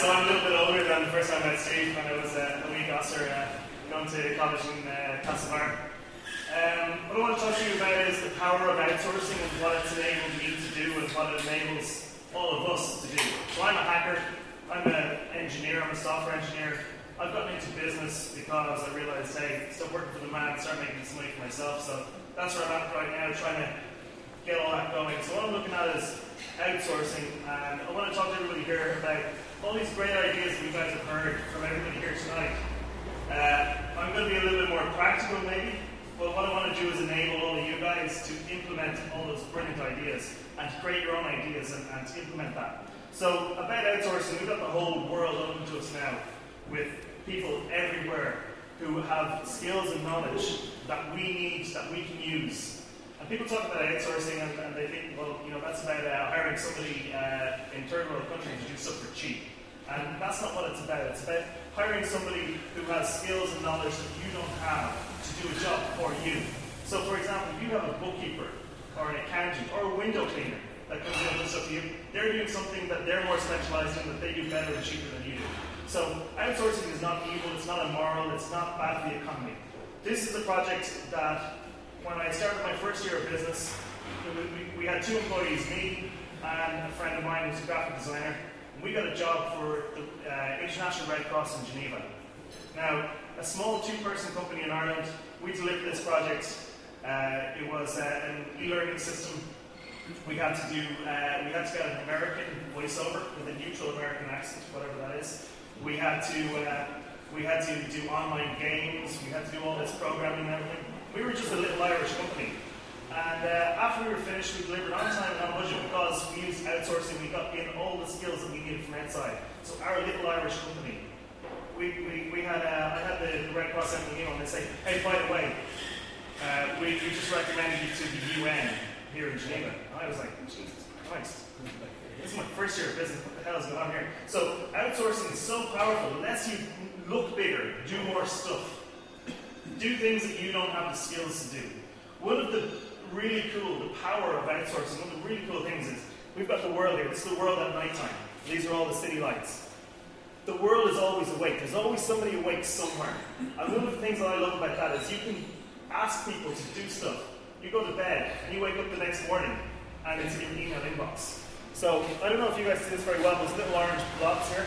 So I'm a little bit older than the first time I met Steve when I was a wee gosser going to college in Castlebar. What I want to talk to you about is the power of outsourcing and what it's enabled me to do and what it enables all of us to do. So I'm a hacker, I'm an engineer, I'm a software engineer. I've gotten into business because I realised, hey, stop working for the man, start making some money for myself. So that's where I'm at right now, trying to get all that going. So what I'm looking at is outsourcing, and I want to talk to everybody here about all these great ideas that you guys have heard from everybody here tonight. I'm going to be a little bit more practical maybe, but what I want to do is enable all of you guys to implement all those brilliant ideas and to create your own ideas and to implement that. So about outsourcing, we've got the whole world open to us now with people everywhere who have skills and knowledge that we need, that we can use. And people talk about outsourcing and they think, well, you know, that's about hiring somebody in third world countries to do stuff for cheap. And that's not what it's about. It's about hiring somebody who has skills and knowledge that you don't have to do a job for you. So for example, if you have a bookkeeper or an accountant or a window cleaner that comes in and does stuff for you, they're doing something that they're more specialized in, that they do better and cheaper than you do. So outsourcing is not evil, it's not immoral, it's not bad for the economy. This is a project that when I started my first year of business, we had two employees, me and a friend of mine who's a graphic designer. And we got a job for the International Red Cross in Geneva. Now, a small two-person company in Ireland, we delivered this project. It was an e-learning system. We had to get an American voiceover with a neutral American accent, whatever that is. We had to do online games. We had to do all this programming and everything. We were just a little Irish company. And after we were finished, we delivered on time and on budget because we used outsourcing. We got in all the skills that we needed from outside. So our little Irish company, I had the Red Cross send me an email and they say, hey, by the way, we just recommended you to the UN here in Geneva. And I was like, Jesus Christ. This is my first year of business. What the hell is going on here? So outsourcing is so powerful. It lets you look bigger, do more stuff, do things that you don't have the skills to do. One of the the power of outsourcing, one of the really cool things is we've got the world here. This is the world at night time. These are all the city lights. The world is always awake. There's always somebody awake somewhere. And one of the things that I love about that is you can ask people to do stuff. You go to bed and you wake up the next morning and it's in your email inbox. So I don't know if you guys see this very well. There's little orange blobs here.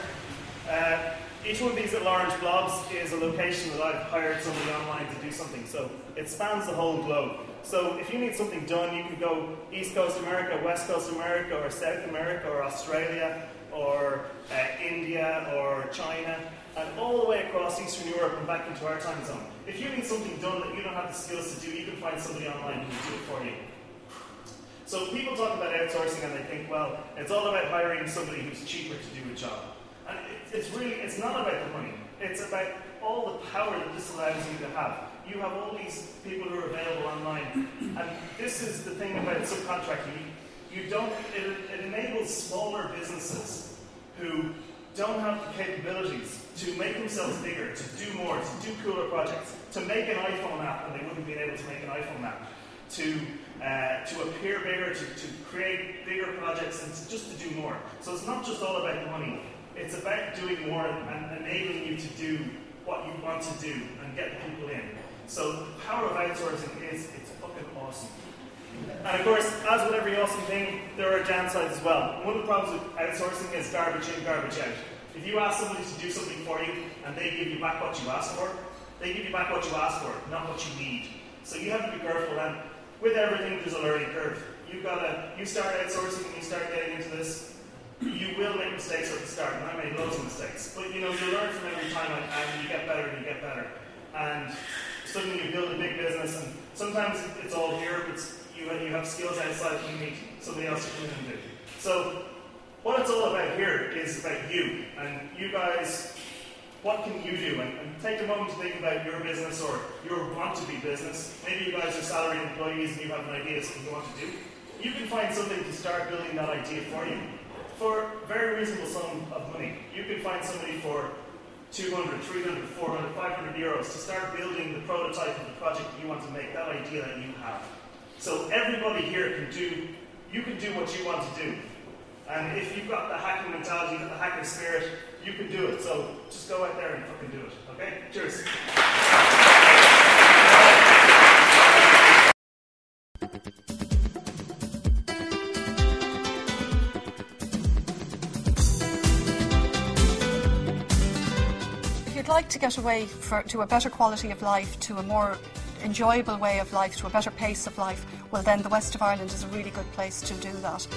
Each one of these little orange blobs is a location that I've hired somebody online to do something. So it spans the whole globe. So if you need something done, you can go East Coast America, West Coast America, or South America, or Australia, or India, or China, and all the way across Eastern Europe and back into our time zone. If you need something done that you don't have the skills to do, you can find somebody online who can do it for you. So people talk about outsourcing and they think, well, it's all about hiring somebody who's cheaper to do a job. And it's not about the money. It's about all the power that this allows you to have. You have all these people who are available online. And this is the thing about subcontracting. It enables smaller businesses who don't have the capabilities to make themselves bigger, to do more, to do cooler projects, to make an iPhone app when they wouldn't be able to make an iPhone app, to appear bigger, to create bigger projects, and just to do more. So it's not just all about the money. It's about doing more and enabling you to do what you want to do and get people in. So the power of outsourcing it's fucking awesome. And of course, as with every awesome thing, there are downsides as well. One of the problems with outsourcing is garbage in, garbage out. If you ask somebody to do something for you and they give you back what you asked for, they give you back what you asked for, not what you need. So you have to be careful, and with everything there's a learning curve. You start outsourcing and you start getting into this, you will make mistakes at the start, and I made loads of mistakes. But you learn from every time and you get better and you get better. And suddenly you build a big business, and sometimes it's all here, but you have skills outside that you need somebody else to come in and do. So what it's all about here is about you, and you guys, what can you do? And take a moment to think about your business or your want-to-be business. Maybe you guys are salaried employees and you have an idea of something you want to do. You can find somebody to start building that idea for you for a very reasonable sum of money. You can find somebody for 200, 300, 400, 500 euros to start building the prototype of the project that you want to make, that idea that you have. So everybody here you can do what you want to do. And if you've got the hacking mentality, you've got the hacker spirit, you can do it. So just go out there and fucking do it. Okay? Cheers. If you'd like to get away to a better quality of life, to a more enjoyable way of life, to a better pace of life, well then the West of Ireland is a really good place to do that.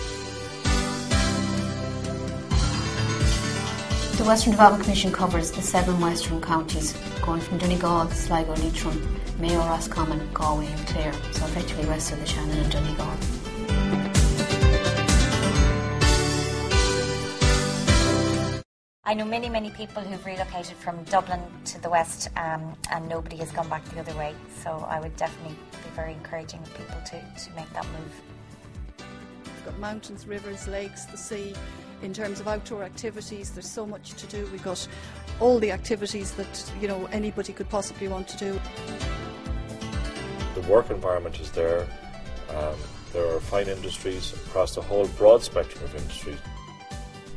The Western Development Commission covers the 7 western counties, going from Donegal, Sligo, Leitrim, Mayo, Roscommon, Galway and Clare, so effectively west of the Shannon and Donegal. I know many people who've relocated from Dublin to the west and nobody has gone back the other way, so I would definitely be very encouraging of people to make that move. We've got mountains, rivers, lakes, the sea. In terms of outdoor activities, there's so much to do. We've got all the activities that, you know, anybody could possibly want to do. The work environment is there. There are fine industries across the whole broad spectrum of industries.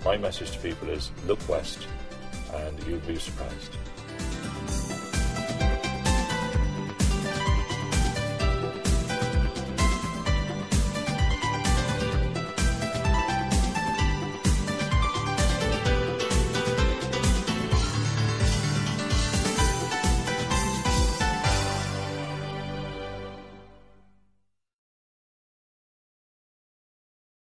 My message to people is look west and you'll be surprised.